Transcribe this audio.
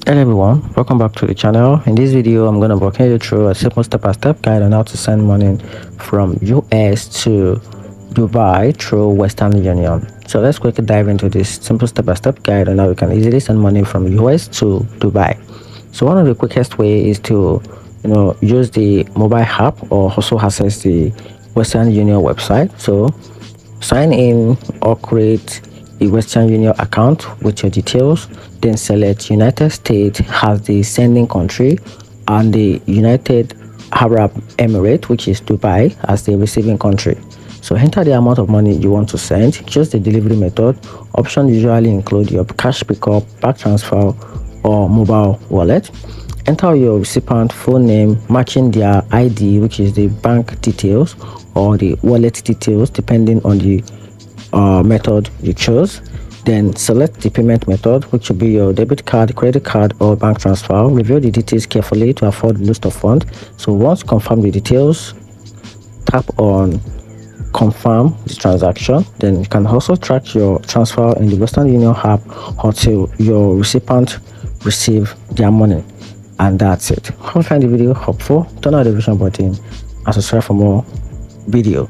Hello everyone, welcome back to the channel. In this video I'm going to walk you through a simple step-by-step guide on how to send money from US to Dubai through Western Union. So let's quickly dive into this simple step-by-step guide on how you can easily send money from US to Dubai. So one of the quickest way is to use the mobile app or also access the Western Union website. So sign in or create a Western Union account with your details, then select United States as the sending country and the United Arab Emirates, which is Dubai, as the receiving country. So enter the amount of money you want to send, choose the delivery method. Options usually include your cash pickup, bank transfer, or mobile wallet. Enter your recipient full name matching their ID, which is the bank details or the wallet details depending on the method you chose. Then select the payment method, which will be your debit card, credit card, or bank transfer. Review the details carefully to avoid loss of funds. So once you confirm the details, tap on confirm the transaction. Then you can also track your transfer in the Western Union app until your recipient receive their money. And that's it. Hope you find the video helpful. Turn on the notification button and subscribe for more video.